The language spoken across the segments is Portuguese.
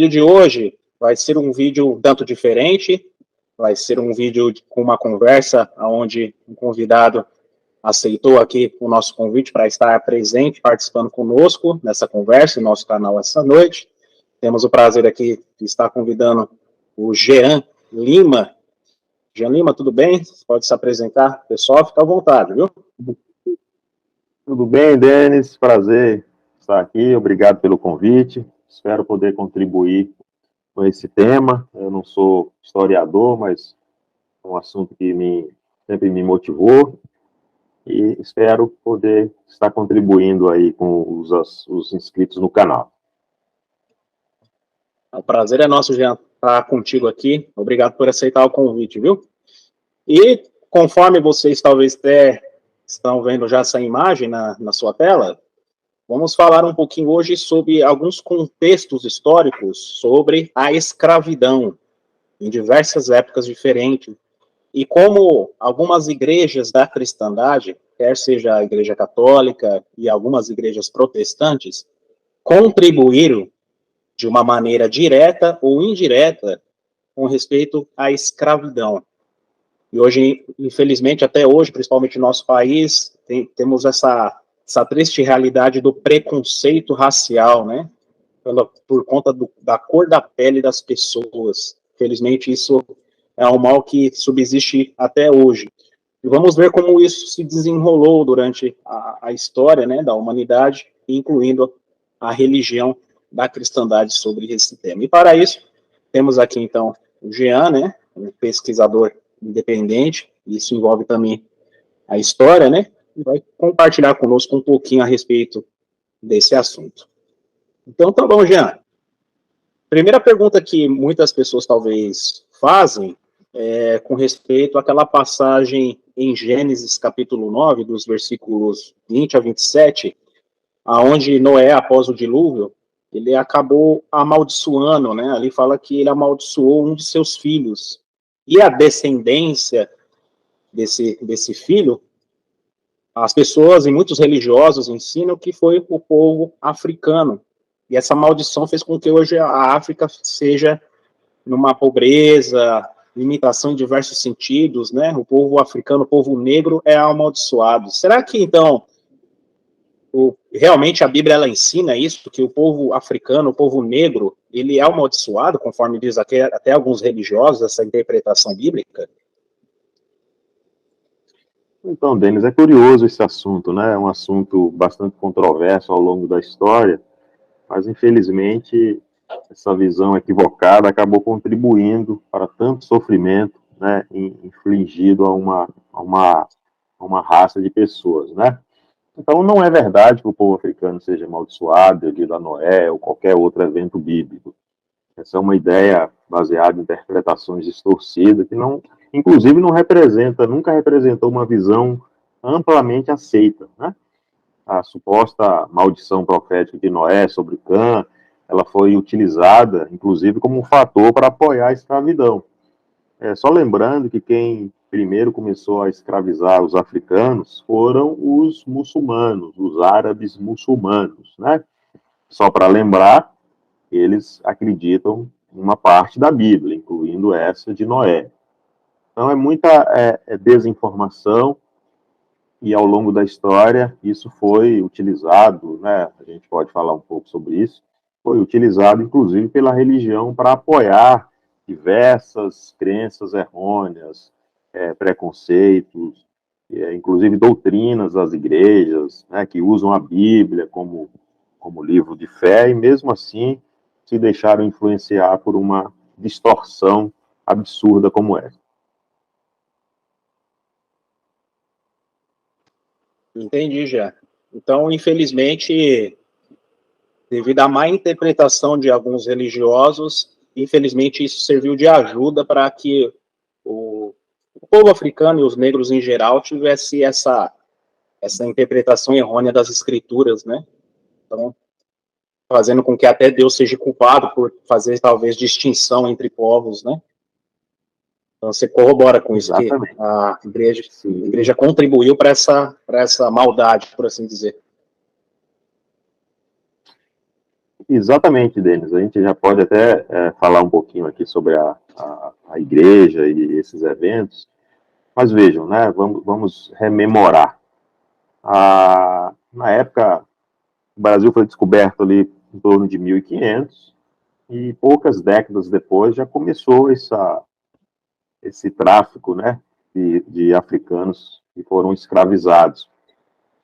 vídeo de hoje vai ser um vídeo tanto diferente, vai ser um vídeo com uma conversa onde um convidado aceitou aqui o nosso convite para estar presente, participando conosco nessa conversa, no nosso canal essa noite. Temos o prazer aqui de estar convidando o Jean Lima. Jean Lima, tudo bem? Você pode se apresentar, pessoal, fica à vontade, viu? Tudo bem, Denis? Prazer estar aqui, obrigado pelo convite. Espero poder contribuir com esse tema. Eu não sou historiador, mas é um assunto que sempre me motivou e espero poder estar contribuindo aí com os inscritos no canal. O prazer é nosso, Jean, estar contigo aqui. Obrigado por aceitar o convite, viu? E conforme vocês talvez até estão vendo já essa imagem na sua tela, vamos falar um pouquinho hoje sobre alguns contextos históricos sobre a escravidão em diversas épocas diferentes e como algumas igrejas da cristandade, quer seja a Igreja Católica e algumas igrejas protestantes, contribuíram de uma maneira direta ou indireta com respeito à escravidão. E hoje, infelizmente, até hoje, principalmente no nosso país, temos essa triste realidade do preconceito racial, né? Por conta da cor da pele das pessoas. Infelizmente, isso é um mal que subsiste até hoje. E vamos ver como isso se desenrolou durante a história, né, da humanidade, incluindo a religião da cristandade sobre esse tema. E para isso, temos aqui, então, o Jean, né, um pesquisador independente, isso envolve também a história, né, e vai compartilhar conosco um pouquinho a respeito desse assunto. Então, tá bom, Jean. Primeira pergunta que muitas pessoas talvez fazem é com respeito àquela passagem em Gênesis capítulo 9, dos versículos 20 a 27, aonde Noé, após o dilúvio, ele acabou amaldiçoando, né? Ali fala que ele amaldiçoou um de seus filhos. E a descendência desse filho, as pessoas e muitos religiosos ensinam que foi o povo africano. E essa maldição fez com que hoje a África seja numa pobreza, limitação em diversos sentidos, né? O povo africano, o povo negro é amaldiçoado. Será que, então, realmente a Bíblia ela ensina isso, que o povo africano, o povo negro, ele é amaldiçoado, conforme diz até alguns religiosos, essa interpretação bíblica? Então, Denis, é curioso esse assunto, né? É um assunto bastante controverso ao longo da história, mas infelizmente essa visão equivocada acabou contribuindo para tanto sofrimento, né, infligido a uma raça de pessoas, né? Então, não é verdade que o povo africano seja amaldiçoado devido a Noé ou qualquer outro evento bíblico. Essa é uma ideia baseada em interpretações distorcidas que não, inclusive, nunca representou uma visão amplamente aceita, né? A suposta maldição profética de Noé sobre Cã, ela foi utilizada, inclusive, como um fator para apoiar a escravidão. Só lembrando que quem primeiro começou a escravizar os africanos foram os muçulmanos, os árabes muçulmanos, né? Só para lembrar, eles acreditam em uma parte da Bíblia, incluindo essa de Noé. Então é muita desinformação e ao longo da história isso foi utilizado, né? A gente pode falar um pouco sobre isso. Foi utilizado, inclusive, pela religião para apoiar diversas crenças errôneas, preconceitos, inclusive doutrinas das igrejas, né, que usam a Bíblia como livro de fé, e mesmo assim se deixaram influenciar por uma distorção absurda como essa. Entendi, já. Então, infelizmente, devido à má interpretação de alguns religiosos, infelizmente isso serviu de ajuda para que o povo africano e os negros em geral tivesse essa interpretação errônea das escrituras, né? Então, fazendo com que até Deus seja culpado por fazer talvez distinção entre povos, né? Então você corrobora com isso. Exatamente. Que a igreja contribuiu para essa maldade, por assim dizer. Exatamente, Denis. A gente já pode até falar um pouquinho aqui sobre a igreja e esses eventos, mas vejam, né, vamos rememorar. Na época, o Brasil foi descoberto ali em torno de 1500, e poucas décadas depois já começou esse tráfico, né, de africanos que foram escravizados.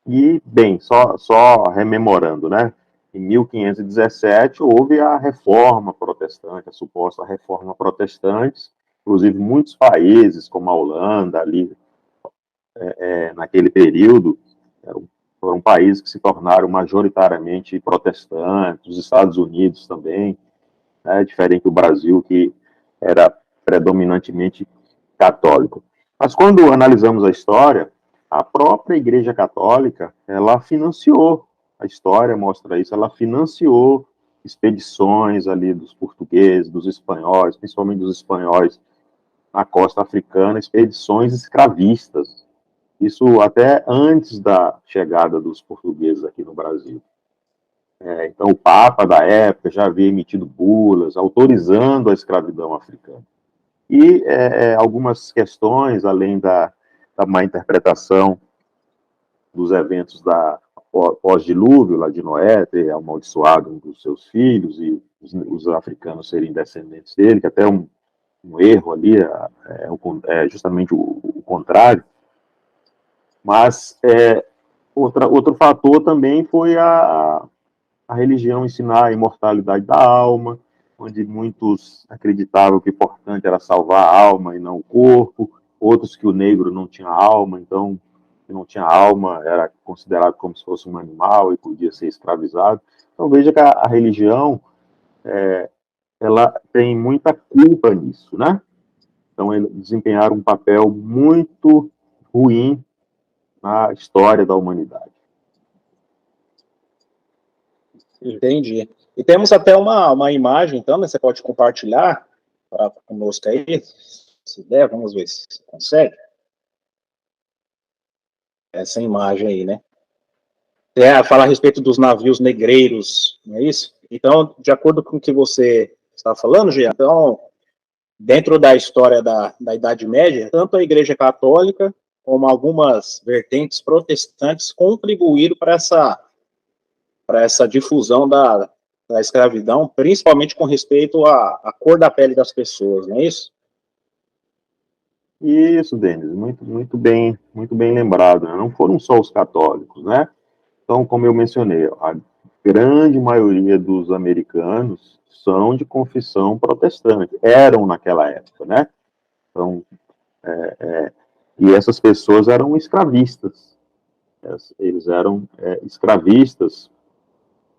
E, bem, só rememorando, né, em 1517 houve a reforma protestante, a suposta reforma protestante, inclusive muitos países, como a Holanda, ali, naquele período, foram países que se tornaram majoritariamente protestantes, os Estados Unidos também, né, diferente do Brasil, que era predominantemente católico. Mas quando analisamos a história, a própria Igreja Católica, ela financiou, a história mostra isso, ela financiou expedições ali dos portugueses, dos espanhóis, principalmente dos espanhóis na costa africana, expedições escravistas. Isso até antes da chegada dos portugueses aqui no Brasil. Então, o Papa da época já havia emitido bulas autorizando a escravidão africana. E algumas questões, além da má interpretação dos eventos da pós-dilúvio, lá de Noé, ter amaldiçoado um dos seus filhos e os africanos serem descendentes dele, que até um erro ali, é justamente o contrário. Mas outro fator também foi a religião ensinar a imortalidade da alma, onde muitos acreditavam que o importante era salvar a alma e não o corpo, outros que o negro não tinha alma, então, se não tinha alma, era considerado como se fosse um animal e podia ser escravizado. Então, veja que a religião, ela tem muita culpa nisso, né? Então, eles desempenharam um papel muito ruim na história da humanidade. Entendi. E temos até uma imagem, então, né, você pode compartilhar conosco aí, se der, vamos ver se você consegue. Essa imagem aí, né? Fala a respeito dos navios negreiros, não é isso? Então, de acordo com o que você está falando, Jean, então, dentro da história da Idade Média, tanto a Igreja Católica como algumas vertentes protestantes contribuíram para essa difusão da escravidão, principalmente com respeito à cor da pele das pessoas, não é isso? Isso, Denis, muito bem lembrado, né? Não foram só os católicos, né? Então, como eu mencionei, a grande maioria dos americanos são de confissão protestante, eram naquela época, né? Então, e essas pessoas eram escravistas, eles eram escravistas.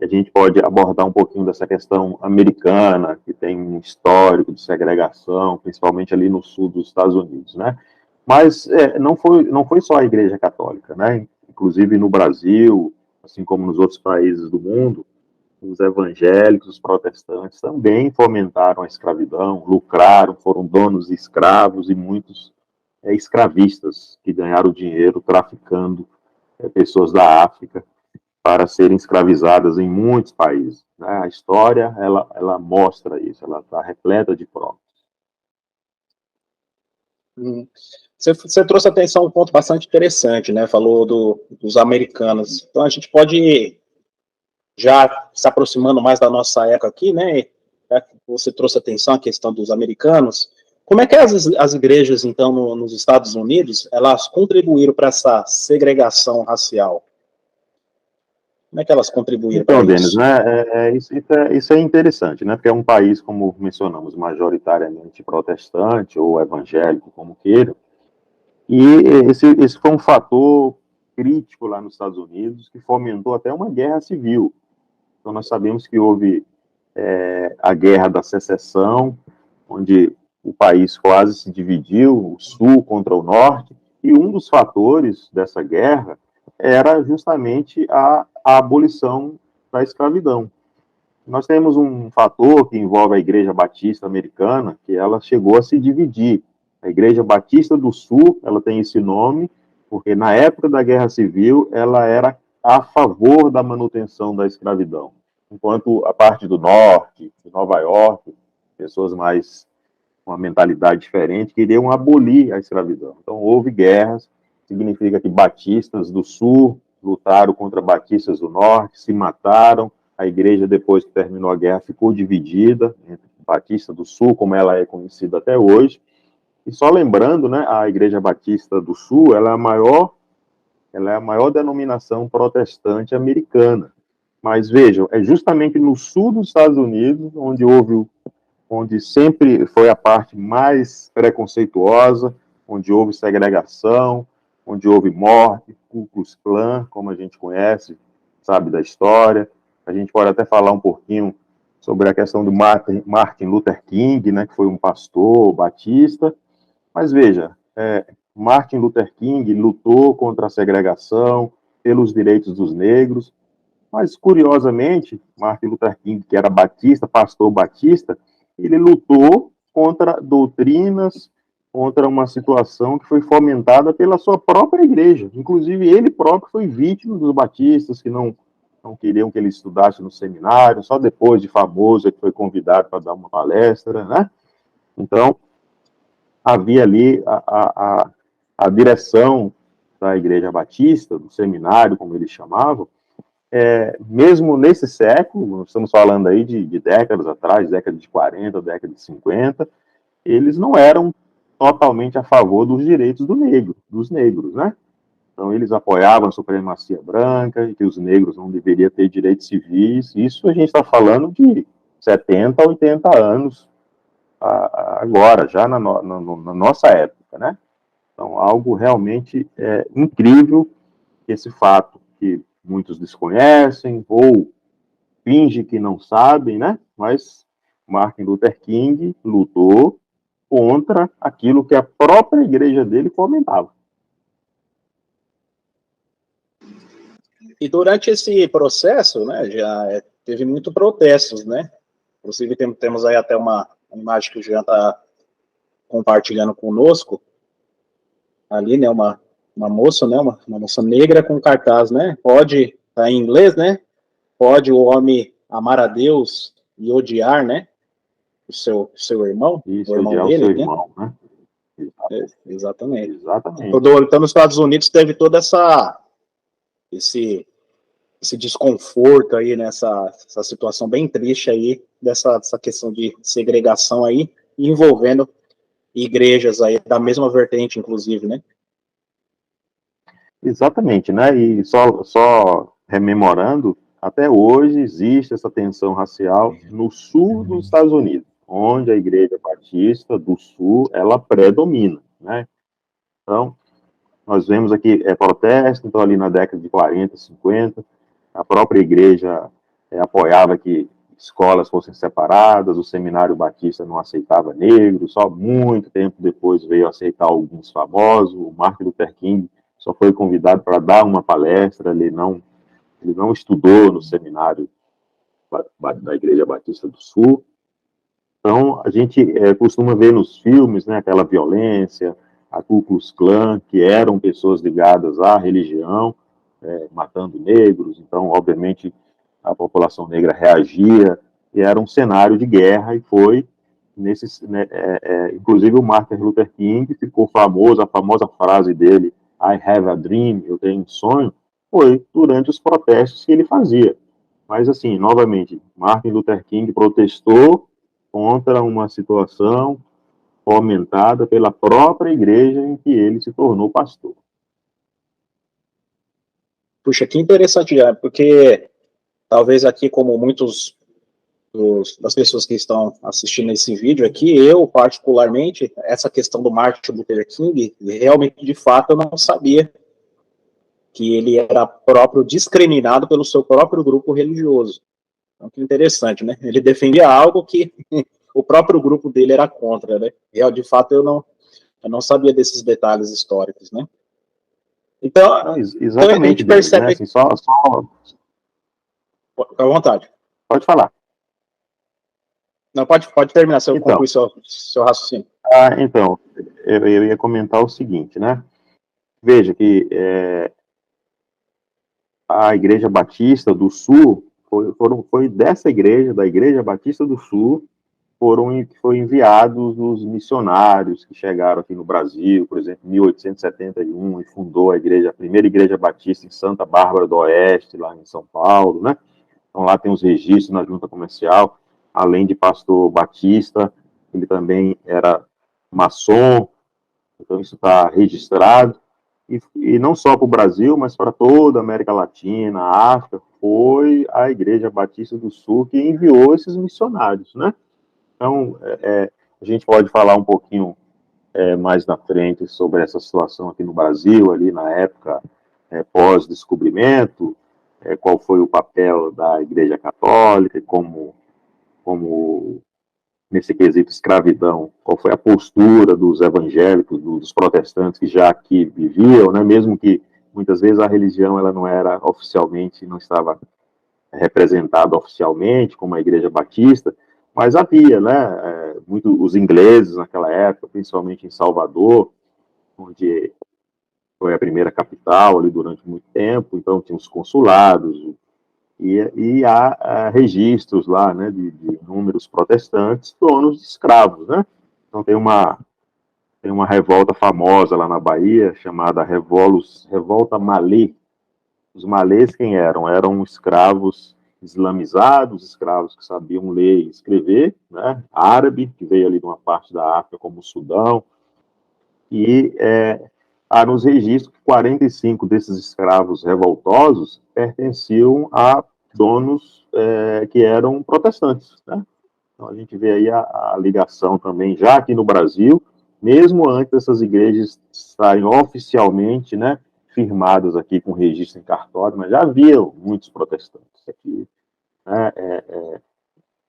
A gente pode abordar um pouquinho dessa questão americana, que tem um histórico de segregação, principalmente ali no sul dos Estados Unidos, né? Mas não foi só a Igreja Católica, né? Inclusive no Brasil, assim como nos outros países do mundo, os evangélicos, os protestantes também fomentaram a escravidão, lucraram, foram donos de escravos e muitos escravistas que ganharam dinheiro traficando pessoas da África para serem escravizadas em muitos países, né? A história, ela mostra isso, ela está repleta de provas. Você trouxe atenção a um ponto bastante interessante, né? Falou dos americanos. Então, a gente pode, já se aproximando mais da nossa época aqui, né? Você trouxe atenção à questão dos americanos. Como é que as igrejas, então, nos Estados Unidos, elas contribuíram para essa segregação racial? Como é que elas contribuíram então, para Denis, isso? né, isso é interessante, né, porque é um país, como mencionamos, majoritariamente protestante ou evangélico, como queiram, e esse foi um fator crítico lá nos Estados Unidos, que fomentou até uma guerra civil. Então, nós sabemos que houve a Guerra da Secessão, onde o país quase se dividiu, o sul contra o norte, e um dos fatores dessa guerra era justamente a abolição da escravidão. Nós temos um fator que envolve a Igreja Batista Americana, que ela chegou a se dividir. A Igreja Batista do Sul, ela tem esse nome, porque na época da Guerra Civil, ela era a favor da manutenção da escravidão. enquanto a parte do norte, de Nova York, pessoas mais com uma mentalidade diferente, queriam abolir a escravidão. Então, houve guerras, significa que batistas do sul lutaram contra batistas do norte, se mataram, a igreja, depois que terminou a guerra, ficou dividida entre Batista do Sul, como ela é conhecida até hoje. E só lembrando, né, a Igreja Batista do Sul, ela é a maior denominação protestante americana. Mas vejam, é justamente no sul dos Estados Unidos onde sempre foi a parte mais preconceituosa, onde houve segregação, onde houve morte, Ku Klux Klan, como a gente conhece, sabe da história. A gente pode até falar um pouquinho sobre a questão do Martin Luther King, né, que foi um pastor batista. Mas veja, Martin Luther King lutou contra a segregação, pelos direitos dos negros, mas, curiosamente, Martin Luther King, que era batista, pastor batista, ele lutou contra doutrinas, contra uma situação que foi fomentada pela sua própria igreja. Inclusive, ele próprio foi vítima dos batistas, que não queriam que ele estudasse no seminário, só depois de famoso é que foi convidado para dar uma palestra, né? Então, havia ali a direção da Igreja Batista, do seminário, como eles chamavam, mesmo nesse século, estamos falando aí de décadas atrás, década de 40, década de 50, eles não eram totalmente a favor dos direitos dos negros, né? Então, eles apoiavam a supremacia branca, e que os negros não deveriam ter direitos civis. Isso a gente está falando de 70, 80 anos agora, já na nossa época, né? Então, algo realmente incrível, esse fato que muitos desconhecem ou fingem que não sabem, né? Mas Martin Luther King lutou contra aquilo que a própria igreja dele fomentava. E durante esse processo, né, já teve muito protestos, né? Inclusive temos aí até uma imagem que o Jean está compartilhando conosco, ali, né, uma moça, né, uma moça negra com cartaz, né? Pode, tá em inglês, né? Pode o homem amar a Deus e odiar, né? O seu irmão, Isso, o irmão odiar o dele, seu né? irmão, né? Exatamente. Exatamente. Então, nos Estados Unidos teve toda esse desconforto aí, nessa essa situação bem triste aí, dessa questão de segregação aí, envolvendo igrejas aí, da mesma vertente, inclusive, né? Exatamente, né? E só rememorando, até hoje existe essa tensão racial no sul dos Estados Unidos, onde a Igreja Batista do Sul, ela predomina, né? Então, nós vemos aqui protesto, então ali na década de 40, 50, a própria igreja apoiava que escolas fossem separadas, o seminário batista não aceitava negros, só muito tempo depois veio aceitar alguns famosos, o Martin Luther King só foi convidado para dar uma palestra, ele não estudou no seminário da Igreja Batista do Sul. Então, a gente costuma ver nos filmes, né, aquela violência, a Ku Klux Klan, que eram pessoas ligadas à religião, matando negros. Então, obviamente, a população negra reagia, e era um cenário de guerra, e foi inclusive o Martin Luther King ficou famoso, a famosa frase dele, I have a dream, eu tenho um sonho, foi durante os protestos que ele fazia. Mas, assim, novamente, Martin Luther King protestou contra uma situação fomentada pela própria igreja em que ele se tornou pastor. Puxa, que interessante, porque talvez aqui, como muitos das pessoas que estão assistindo esse vídeo aqui, eu, particularmente, essa questão do Martin Luther King, realmente, de fato, eu não sabia que ele era próprio discriminado pelo seu próprio grupo religioso. Então, que interessante, né? Ele defendia algo que o próprio grupo dele era contra, né? E, de fato, eu não sabia desses detalhes históricos, né? Então, não, exatamente, a gente percebe... né? Assim, só... Fica à vontade. Pode falar. Não, pode terminar, se eu concluir seu raciocínio. Então, eu ia comentar o seguinte, né? Veja que a Igreja Batista do Sul Foi dessa igreja, da Igreja Batista do Sul, foi enviados os missionários que chegaram aqui no Brasil, por exemplo, em 1871, e fundou a primeira igreja batista em Santa Bárbara do Oeste, lá em São Paulo, né? Então lá tem os registros na junta comercial, além de pastor batista, ele também era maçom, então isso está registrado, e não só para o Brasil, mas para toda a América Latina, a África, foi a Igreja Batista do Sul que enviou esses missionários, né? Então, a gente pode falar um pouquinho mais na frente sobre essa situação aqui no Brasil, ali na época pós-descobrimento, qual foi o papel da Igreja Católica, como nesse quesito escravidão, qual foi a postura dos evangélicos, dos protestantes que já aqui viviam, né? Mesmo que muitas vezes a religião ela não era oficialmente, não estava representada oficialmente como a Igreja Batista, mas havia, né, os ingleses naquela época, principalmente em Salvador, onde foi a primeira capital ali durante muito tempo, então tinha os consulados, e há registros lá, né, de inúmeros protestantes, donos de escravos, né? Então tem uma revolta famosa lá na Bahia, chamada Revolta Malê. Os malês quem eram? Eram escravos islamizados, escravos que sabiam ler e escrever, né? Árabe, que veio ali de uma parte da África, como o Sudão, e há nos registros que 45 desses escravos revoltosos pertenciam a donos que eram protestantes, né? Então a gente vê aí a ligação também, já aqui no Brasil, mesmo antes dessas igrejas estarem oficialmente, né, firmadas aqui com registro em cartório, mas já havia muitos protestantes aqui, né?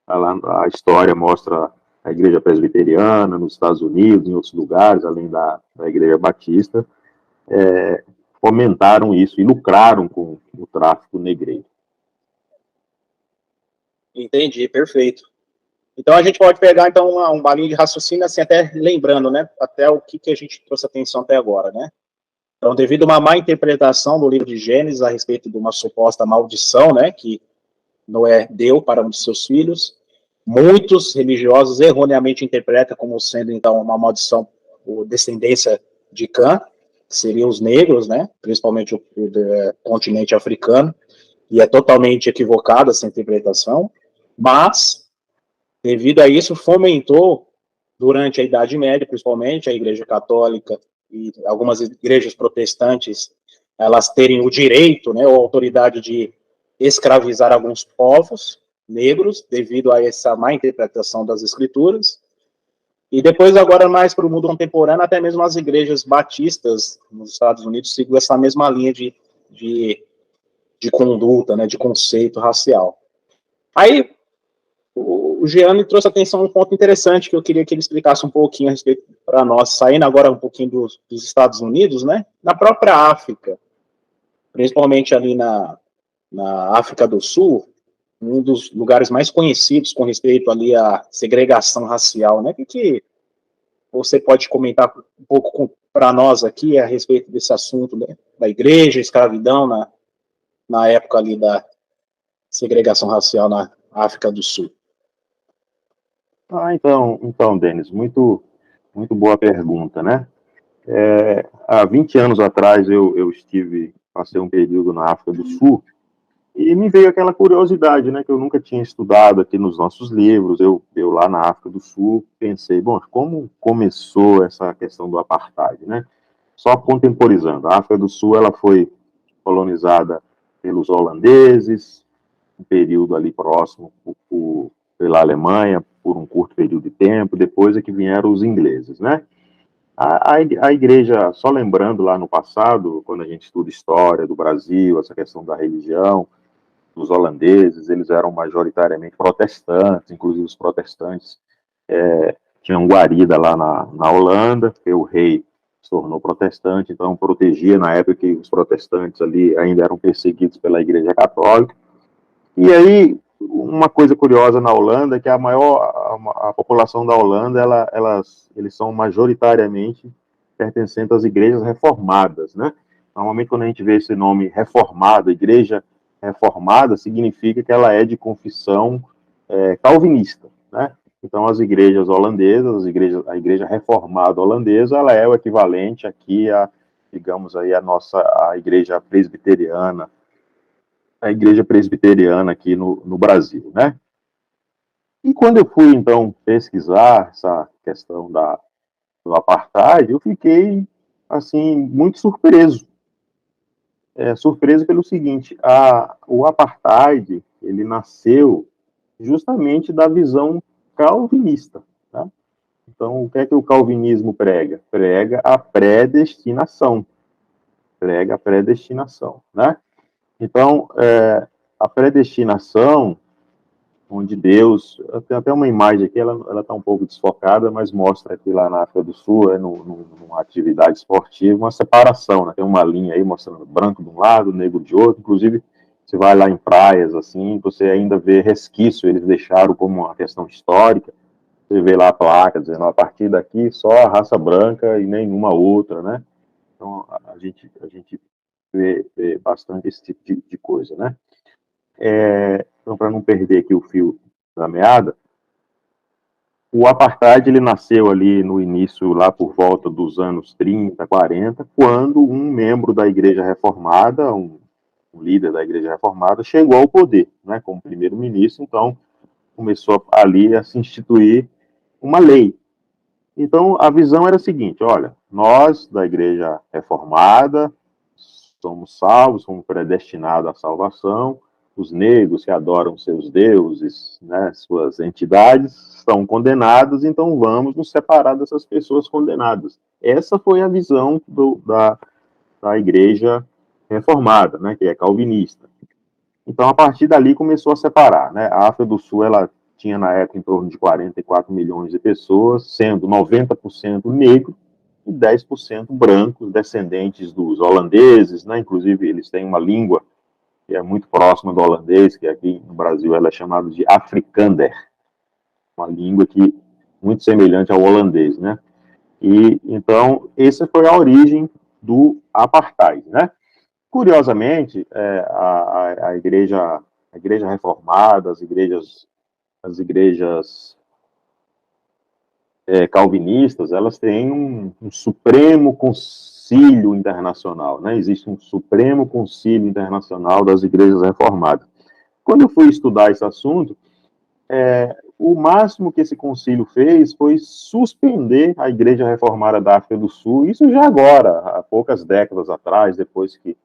A história mostra a igreja presbiteriana nos Estados Unidos, em outros lugares, além da igreja batista, fomentaram isso e lucraram com o tráfico negreiro. Entendi, perfeito. Então a gente pode pegar então um balinho de raciocínio, assim, até lembrando, né, até o que a gente trouxe atenção até agora, né? Então, devido a uma má interpretação do livro de Gênesis a respeito de uma suposta maldição, né, que Noé deu para um de seus filhos, muitos religiosos erroneamente interpretam como sendo, então, uma maldição por descendência de Cã, que seriam os negros, né, principalmente o continente africano, e é totalmente equivocada essa interpretação, mas, devido a isso, fomentou, durante a Idade Média, principalmente, a Igreja Católica e algumas igrejas protestantes, elas terem o direito, né, ou a autoridade de escravizar alguns povos negros, devido a essa má interpretação das escrituras. E depois, agora mais para o mundo contemporâneo, até mesmo as igrejas batistas nos Estados Unidos seguem essa mesma linha de conduta, né, de conceito racial. Aí, o Jeane trouxe atenção a um ponto interessante que eu queria que ele explicasse um pouquinho a respeito para nós, saindo agora um pouquinho dos Estados Unidos, né, na própria África, principalmente ali na África do Sul, um dos lugares mais conhecidos com respeito ali à segregação racial, né, que você pode comentar um pouco para nós aqui a respeito desse assunto, né, da igreja, escravidão na época ali da segregação racial na África do Sul. Então, Denis, muito boa pergunta, né? Há 20 anos atrás eu passei um período na África do Sul e me veio aquela curiosidade, né, que eu nunca tinha estudado aqui nos nossos livros. Eu lá na África do Sul pensei, bom, como começou essa questão do apartheid, né? Só contemporizando, a África do Sul ela foi colonizada pelos holandeses, um período ali próximo pela Alemanha, por um curto período de tempo, depois é que vieram os ingleses, né? A igreja, só lembrando lá no passado, quando a gente estuda história do Brasil, essa questão da religião, os holandeses, eles eram majoritariamente protestantes, inclusive os protestantes tinham guarida lá na Holanda, porque o rei se tornou protestante, então protegia na época que os protestantes ali ainda eram perseguidos pela Igreja Católica. E aí, uma coisa curiosa na Holanda é que a população da Holanda, eles são majoritariamente pertencentes às igrejas reformadas, né? Normalmente, quando a gente vê esse nome reformado, igreja reformada significa que ela é de confissão calvinista, né? Então, as igrejas holandesas, a igreja reformada holandesa, ela é o equivalente aqui a, digamos aí, a igreja presbiteriana, aqui no Brasil, né? E quando eu fui, então, pesquisar essa questão do apartheid, eu fiquei, assim, muito surpreso. Surpreso pelo seguinte, o apartheid, ele nasceu justamente da visão calvinista, tá? Então, o que o calvinismo prega? Prega a predestinação. Prega a predestinação, né? Então, a predestinação, onde Deus... Tem até uma imagem aqui, ela está um pouco desfocada, mas mostra aqui lá na África do Sul, numa atividade esportiva, uma separação, né? Tem uma linha aí mostrando branco de um lado, negro de outro. Inclusive, você vai lá em praias, assim, você ainda vê resquício, eles deixaram como uma questão histórica. Você vê lá a placa dizendo, a partir daqui só a raça branca e nenhuma outra, né? Então, a gente vê bastante esse tipo de coisa, né? Então, para não perder aqui o fio da meada, o apartheid ele nasceu ali no início, lá por volta dos anos 30, 40, quando um membro da Igreja Reformada, um líder da Igreja Reformada, chegou ao poder, né, como primeiro-ministro. Então, começou ali a se instituir uma lei. Então, a visão era a seguinte: olha, nós, da Igreja Reformada, somos salvos, somos predestinados à salvação. Os negros que adoram seus deuses, né, suas entidades, estão condenados, então vamos nos separar dessas pessoas condenadas. Essa foi a visão da Igreja Reformada, né, que é calvinista. Então, a partir dali, começou a separar, né? A África do Sul, ela tinha, na época, em torno de 44 milhões de pessoas, sendo 90% negro e 10% brancos, descendentes dos holandeses, né? Inclusive, eles têm uma língua que é muito próxima do holandês, que aqui no Brasil ela é chamada de Afrikaner, uma língua que muito semelhante ao holandês, né? E, então, essa foi a origem do apartheid, né? Curiosamente, a igreja reformada, as igrejas calvinistas, elas têm um Supremo Concílio Internacional, né? Existe um Supremo Concílio Internacional das Igrejas Reformadas. Quando eu fui estudar esse assunto, o máximo que esse concílio fez foi suspender a Igreja Reformada da África do Sul, isso já agora, há poucas décadas atrás, depois que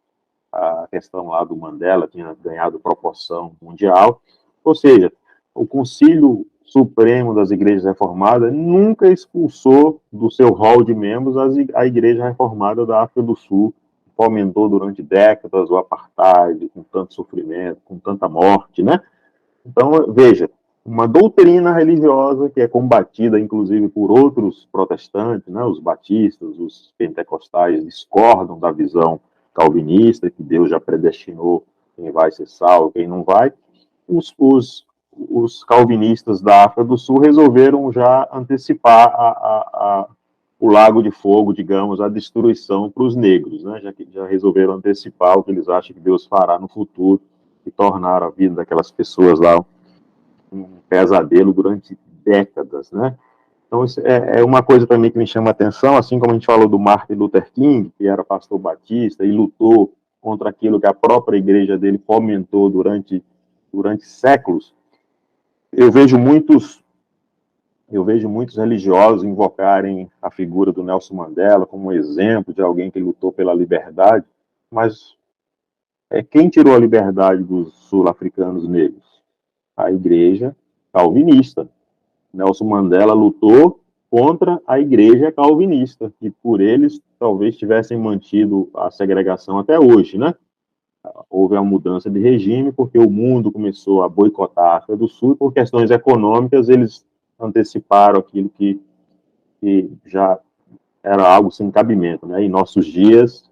a questão lá do Mandela tinha ganhado proporção mundial. Ou seja, o Concílio Supremo das Igrejas Reformadas nunca expulsou do seu rol de membros a Igreja Reformada da África do Sul, que fomentou durante décadas o apartheid, com tanto sofrimento, com tanta morte, né? Então, veja, uma doutrina religiosa que é combatida, inclusive, por outros protestantes, né? Os batistas, os pentecostais discordam da visão calvinista, que Deus já predestinou quem vai ser salvo, quem não vai. Os calvinistas da África do Sul resolveram já antecipar o lago de fogo, digamos, a destruição para os negros, né? Já resolveram antecipar o que eles acham que Deus fará no futuro e tornar a vida daquelas pessoas lá um pesadelo durante décadas, né? Então, isso é uma coisa também que me chama a atenção, assim como a gente falou do Martin Luther King, que era pastor batista e lutou contra aquilo que a própria igreja dele fomentou durante séculos. Eu vejo muitos religiosos invocarem a figura do Nelson Mandela como um exemplo de alguém que lutou pela liberdade, mas quem tirou a liberdade dos sul-africanos negros? A igreja calvinista. Nelson Mandela lutou contra a igreja calvinista, que por eles talvez tivessem mantido a segregação até hoje, né? Houve uma mudança de regime porque o mundo começou a boicotar a África do Sul e por questões econômicas eles anteciparam aquilo que já era algo sem cabimento, né? Em nossos dias,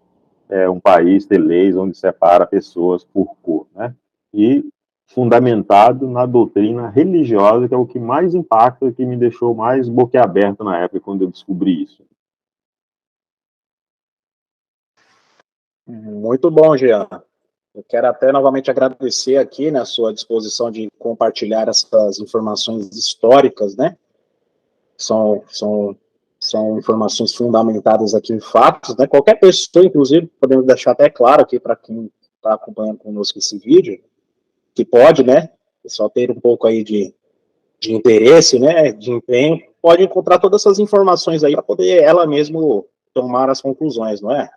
um país ter leis onde separa pessoas por cor, né? E fundamentado na doutrina religiosa, que é o que mais impacta, que me deixou mais boquiaberto na época, quando eu descobri isso. Muito bom, Jean. Eu quero até novamente agradecer aqui, né, a sua disposição de compartilhar essas informações históricas, né? São, são, são informações fundamentadas aqui em fatos, né? Qualquer pessoa, inclusive, podemos deixar até claro aqui para quem está acompanhando conosco esse vídeo, que pode, né, só ter um pouco aí de interesse, né, de empenho, pode encontrar todas essas informações aí para poder ela mesmo tomar as conclusões, não é?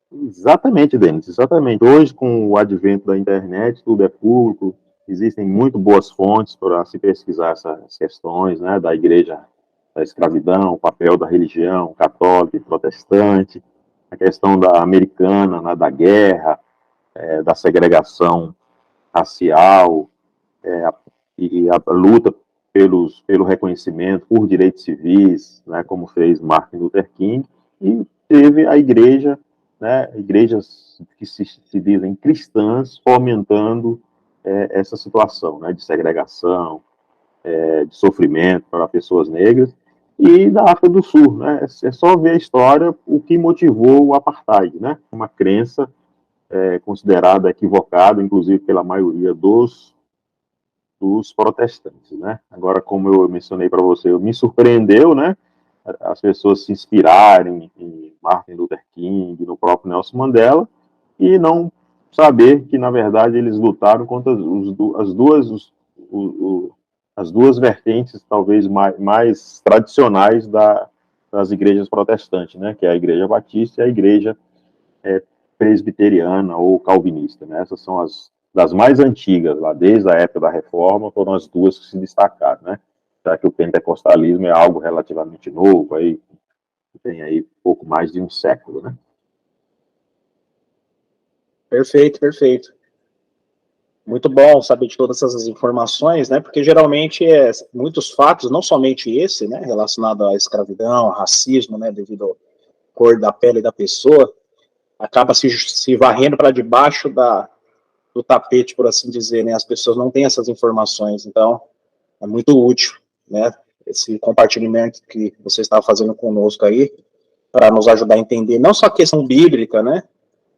Exatamente, Denis, exatamente. Hoje, com o advento da internet, tudo é público, existem muito boas fontes para se pesquisar essas questões, né, da igreja, da escravidão, o papel da religião católica e protestante, a questão da americana, né, da guerra, da segregação racial, e a luta pelo reconhecimento por direitos civis, né, como fez Martin Luther King, e teve a igreja, né, igrejas que se dizem cristãs, fomentando essa situação, né, de segregação, de sofrimento para pessoas negras, e da África do Sul, né, é só ver a história, o que motivou o apartheid, né, uma crença considerada equivocada, inclusive pela maioria dos protestantes, né? Agora, como eu mencionei para você, me surpreendeu, né? As pessoas se inspirarem em Martin Luther King, no próprio Nelson Mandela, e não saber que, na verdade, eles lutaram contra as duas vertentes, talvez, mais tradicionais das igrejas protestantes, né? Que é a Igreja Batista e a Igreja presbiteriana ou calvinista, né? Essas são as das mais antigas, lá desde a época da Reforma, foram as duas que se destacaram, né? Já que o pentecostalismo é algo relativamente novo, aí tem aí pouco mais de um século, né? Perfeito, perfeito. Muito bom saber de todas essas informações, né? Porque geralmente muitos fatos, não somente esse, né, relacionado à escravidão, ao racismo, né, devido à cor da pele da pessoa, acaba se varrendo para debaixo do tapete, por assim dizer, né? As pessoas não têm essas informações, então é muito útil, né? Esse compartilhamento que você está fazendo conosco aí, para nos ajudar a entender não só a questão bíblica, né,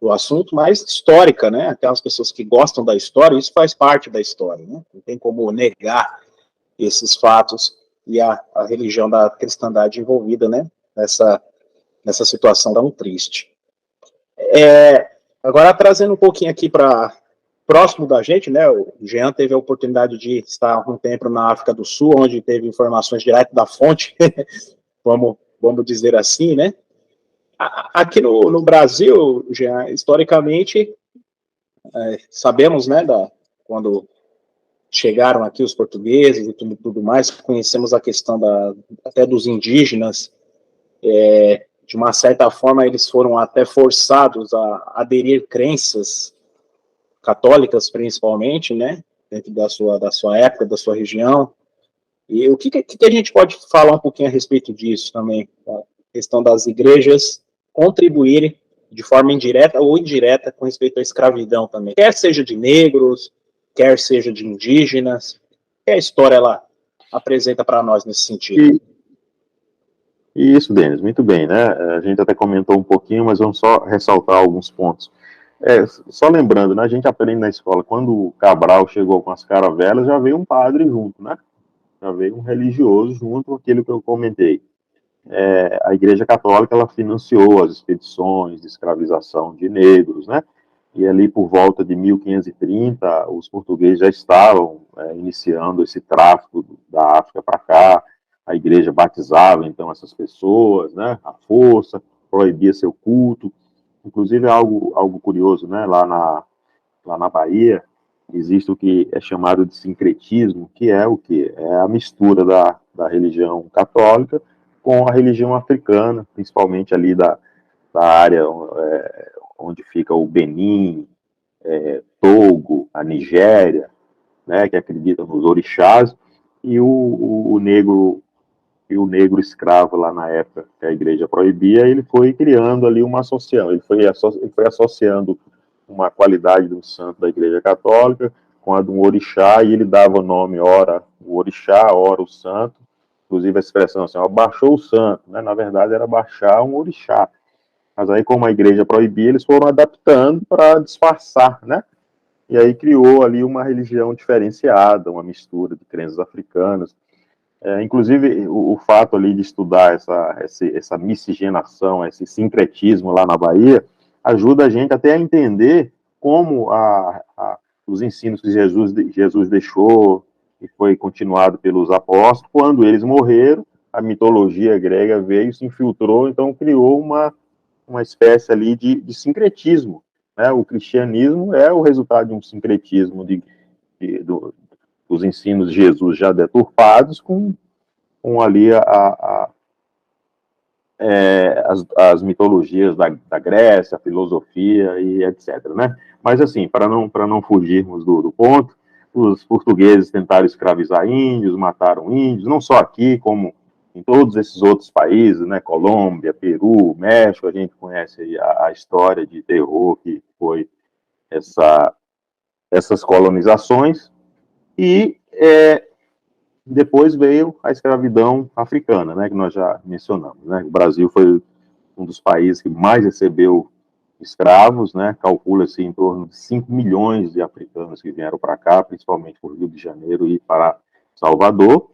do assunto, mas histórica, né? Aquelas pessoas que gostam da história, isso faz parte da história, né? Não tem como negar esses fatos e a religião da cristandade envolvida, né? Nessa situação tão triste. Agora, trazendo um pouquinho aqui para próximo da gente, né? O Jean teve a oportunidade de estar um tempo na África do Sul, onde teve informações direto da fonte, vamos dizer assim, né? Aqui no Brasil, Jean, historicamente, sabemos, né, quando chegaram aqui os portugueses e tudo mais, conhecemos a questão até dos indígenas, de uma certa forma eles foram até forçados a aderir crenças católicas, principalmente, né, dentro da sua época, da sua região. E o que a gente pode falar um pouquinho a respeito disso também? A questão das igrejas contribuírem de forma indireta ou indireta com respeito à escravidão também. Quer seja de negros, quer seja de indígenas. Que a história ela apresenta para nós nesse sentido? E isso, Denis, muito bem, né? A gente até comentou um pouquinho, mas vamos só ressaltar alguns pontos. Só lembrando, né, a gente aprende na escola, quando o Cabral chegou com as caravelas, já veio um padre junto, né? Já veio um religioso junto com aquilo que eu comentei. A Igreja Católica, ela financiou as expedições de escravização de negros, né? E ali por volta de 1530, os portugueses já estavam iniciando esse tráfico da África para cá. A igreja batizava então essas pessoas, né? À força, proibia seu culto. Inclusive é algo curioso, né? Lá na Bahia existe o que é chamado de sincretismo, que é o que é a mistura da religião católica com a religião africana, principalmente ali da área onde fica o Benin, Togo, a Nigéria, né, que acreditam nos orixás, e o negro escravo lá na época que a igreja proibia, ele foi criando ali uma associação, ele foi associando uma qualidade de um santo da igreja católica com a de um orixá, e ele dava o nome, ora o orixá, ora o santo, inclusive a expressão assim, ó, baixou o santo, né, na verdade era baixar um orixá. Mas aí, como a igreja proibia, eles foram adaptando para disfarçar, né? E aí criou ali uma religião diferenciada, uma mistura de crenças africanas. Inclusive, o fato ali de estudar essa miscigenação, esse sincretismo lá na Bahia, ajuda a gente até a entender como os ensinos que Jesus deixou e foi continuado pelos apóstolos, quando eles morreram, a mitologia grega veio, se infiltrou, então criou uma espécie ali de sincretismo, né? O cristianismo é o resultado de um sincretismo dos ensinos de Jesus já deturpados com ali as mitologias da Grécia, a filosofia e etc, né? Mas assim, para não fugirmos do ponto, os portugueses tentaram escravizar índios, mataram índios, não só aqui, como em todos esses outros países, né? Colômbia, Peru, México, a gente conhece aí a história de terror que foi essas colonizações, e depois veio a escravidão africana, né, que nós já mencionamos, né? O Brasil foi um dos países que mais recebeu escravos, né? Calcula-se em torno de 5 milhões de africanos que vieram para cá, principalmente por Rio de Janeiro e para Salvador,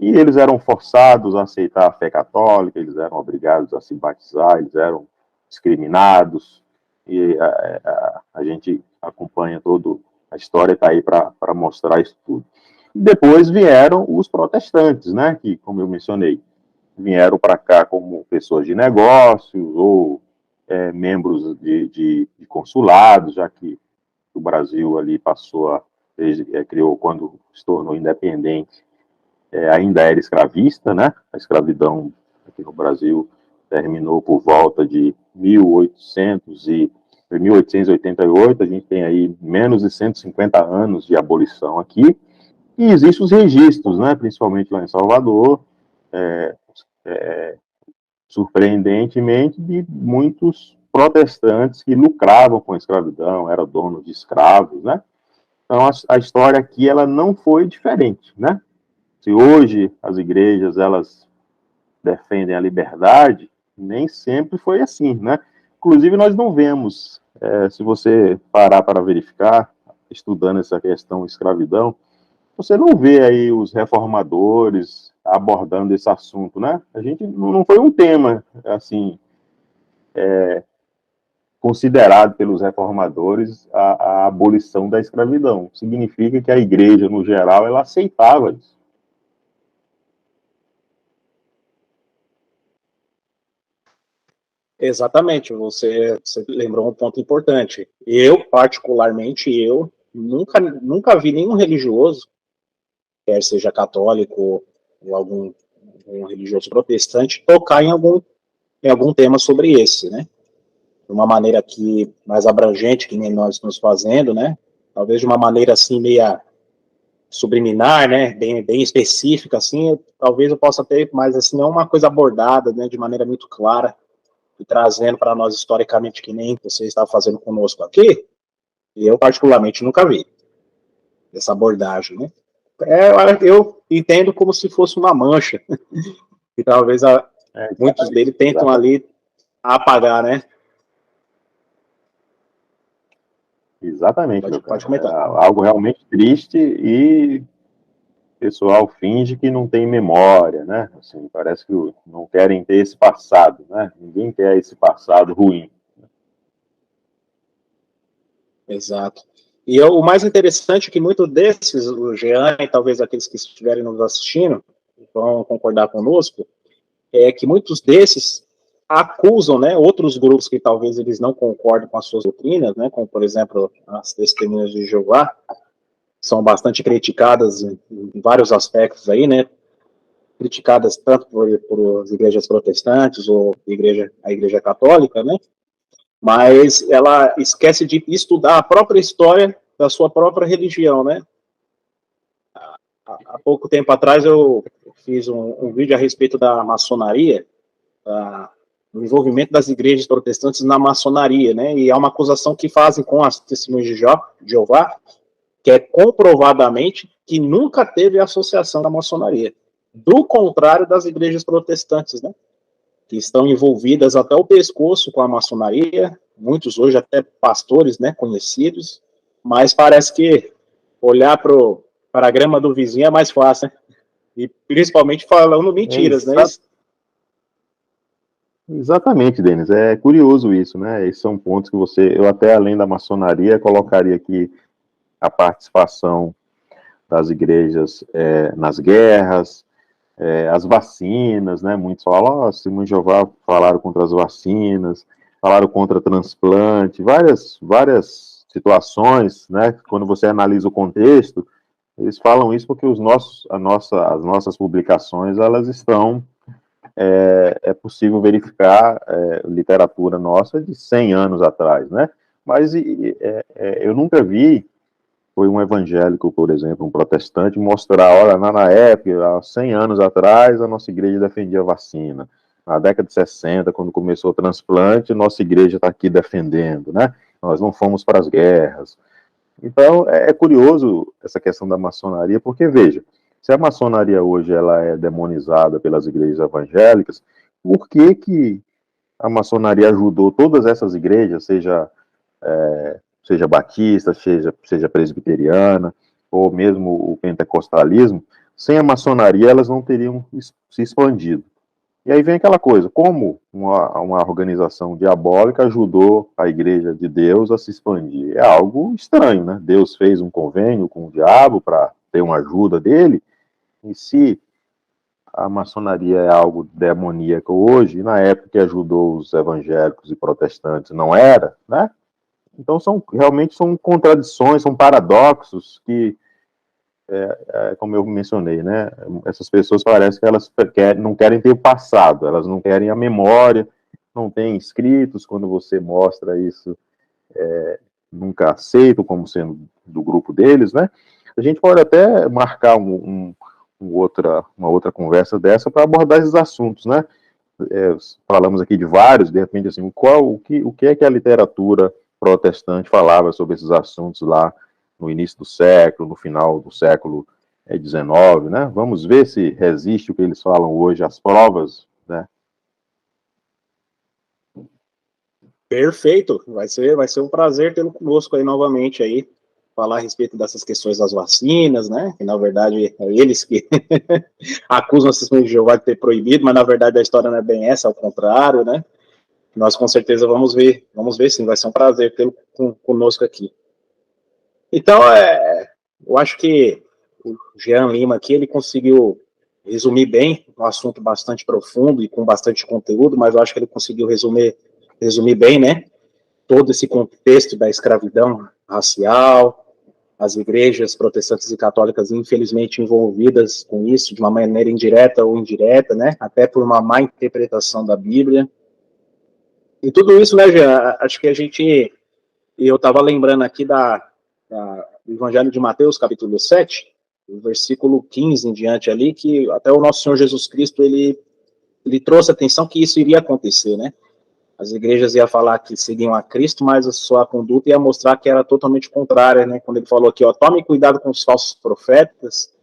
e eles eram forçados a aceitar a fé católica, eles eram obrigados a se batizar, eles eram discriminados, e a gente acompanha toda a história, está aí para mostrar isso tudo. Depois vieram os protestantes, né, que, como eu mencionei, vieram para cá como pessoas de negócios ou membros de consulados, já que o Brasil ali criou, quando se tornou independente, ainda era escravista, né? A escravidão aqui no Brasil terminou por volta de 1888, a gente tem aí menos de 150 anos de abolição aqui, e existem os registros, né, principalmente lá em Salvador, surpreendentemente, de muitos protestantes que lucravam com a escravidão, eram donos de escravos, né? Então, a história aqui, ela não foi diferente, né? Se hoje as igrejas, elas defendem a liberdade, nem sempre foi assim, né? Inclusive, nós não vemos, se você parar para verificar, estudando essa questão escravidão, você não vê aí os reformadores abordando esse assunto, né? A gente não foi um tema, assim, considerado pelos reformadores a abolição da escravidão. Significa que a igreja, no geral, ela aceitava isso. Exatamente, você lembrou um ponto importante. Eu, particularmente, nunca vi nenhum religioso, quer seja católico ou algum religioso protestante, tocar em algum tema sobre esse, né? De uma maneira aqui mais abrangente, que nem nós estamos fazendo, né? Talvez de uma maneira assim meia subliminar, né? Bem específica, assim, talvez eu possa ter, mas assim, não uma coisa abordada, né? De maneira muito clara e trazendo para nós historicamente, que nem você está fazendo conosco aqui, e eu particularmente nunca vi essa abordagem, né? Eu entendo como se fosse uma mancha, e talvez muitos deles tentam ali apagar, né? Exatamente, pode comentar. Algo realmente triste, e o pessoal finge que não tem memória, né? Assim, parece que não querem ter esse passado, né? Ninguém quer esse passado ruim. Exato. E o mais interessante é que muitos desses, o Jean e talvez aqueles que estiverem nos assistindo, vão concordar conosco, é que muitos desses acusam, né, outros grupos que talvez eles não concordem com as suas doutrinas, né, como, por exemplo, as testemunhas de Jeová, são bastante criticadas em vários aspectos aí, né, criticadas tanto por as igrejas protestantes ou a igreja católica, né, mas ela esquece de estudar a própria história da sua própria religião, né. Há pouco tempo atrás eu fiz um vídeo a respeito da maçonaria, o envolvimento das igrejas protestantes na maçonaria, né, e é uma acusação que fazem com as testemunhas de Jeová, que é comprovadamente que nunca teve associação da maçonaria, do contrário das igrejas protestantes, né. que estão envolvidas até o pescoço com a maçonaria, muitos hoje até pastores, né, conhecidos, mas parece que olhar para a grama do vizinho é mais fácil, né? E principalmente falando mentiras, né? Exatamente, Denis. É curioso isso, né? Esses são pontos que eu até além da maçonaria, colocaria aqui a participação das igrejas nas guerras, as vacinas, né? Muitos falam, ó, Testemunho de Jeová falaram contra as vacinas, falaram contra transplante, várias situações, né? Quando você analisa o contexto, eles falam isso porque as nossas publicações, elas estão, é possível verificar literatura nossa de 100 anos atrás, né? Mas eu nunca vi, foi um evangélico, por exemplo, um protestante, mostrar, olha, na época, há 100 anos atrás, a nossa igreja defendia a vacina. Na década de 60, quando começou o transplante, nossa igreja está aqui defendendo, né? Nós não fomos para as guerras. Então, é curioso essa questão da maçonaria, porque, veja, se a maçonaria hoje ela é demonizada pelas igrejas evangélicas, por que a maçonaria ajudou todas essas igrejas, seja batista, seja presbiteriana, ou mesmo o pentecostalismo, sem a maçonaria elas não teriam se expandido. E aí vem aquela coisa, como uma organização diabólica ajudou a igreja de Deus a se expandir? É algo estranho, né? Deus fez um convênio com o diabo para ter uma ajuda dele, e se a maçonaria é algo demoníaco hoje, e na época que ajudou os evangélicos e protestantes não era, né? Então realmente são contradições, são paradoxos que, como eu mencionei, né? Essas pessoas parecem que elas não querem ter o passado, elas não querem a memória, não têm escritos, quando você mostra isso, nunca aceitam como sendo do grupo deles, né? A gente pode até marcar uma outra conversa dessa para abordar esses assuntos, né? Falamos aqui de vários, de repente, assim, o que é que a literatura protestante falava sobre esses assuntos lá no início do século, no final do século XIX, né? Vamos ver se resiste o que eles falam hoje às provas, né? Perfeito, vai ser um prazer tê-lo conosco aí novamente aí, falar a respeito dessas questões das vacinas, né, que na verdade é eles que acusam as testemunhas de Jeová de ter proibido, mas na verdade a história não é bem essa, ao contrário, né, nós com certeza vamos ver sim, vai ser um prazer tê-lo conosco aqui. Então, eu acho que o Jean Lima aqui, ele conseguiu resumir bem, um assunto bastante profundo e com bastante conteúdo, mas eu acho que ele conseguiu resumir bem, né, todo esse contexto da escravidão racial, as igrejas protestantes e católicas infelizmente envolvidas com isso de uma maneira indireta ou indireta, né, até por uma má interpretação da Bíblia. E tudo isso, né, Jean, acho que eu estava lembrando aqui do Evangelho de Mateus, capítulo 7, o versículo 15 em diante ali, que até o nosso Senhor Jesus Cristo, ele trouxe atenção que isso iria acontecer, né? As igrejas iam falar que seguiam a Cristo, mas a sua conduta ia mostrar que era totalmente contrária, né? Quando ele falou aqui, ó, tome cuidado com os falsos profetas,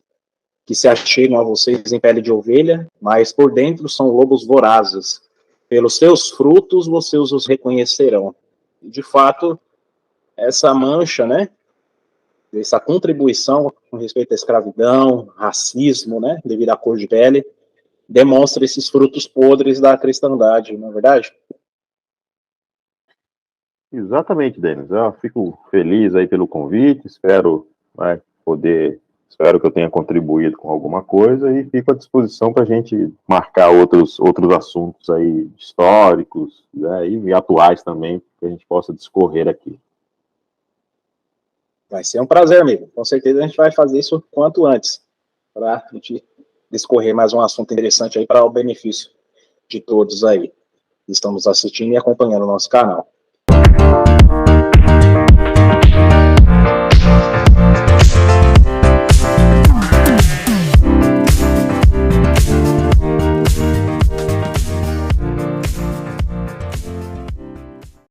que se achegam a vocês em pele de ovelha, mas por dentro são lobos vorazes. Pelos seus frutos vocês os reconhecerão. E, de fato, essa mancha, né? Essa contribuição com respeito à escravidão, racismo, né? Devido à cor de pele, demonstra esses frutos podres da cristandade, não é verdade? Exatamente, Denis. Eu fico feliz aí pelo convite, espero que eu tenha contribuído com alguma coisa e fico à disposição para a gente marcar outros assuntos aí históricos, né, e atuais também, que a gente possa discorrer aqui. Vai ser um prazer, amigo. Com certeza a gente vai fazer isso quanto antes, para a gente discorrer mais um assunto interessante aí para o benefício de todos aí que estamos assistindo e acompanhando o nosso canal.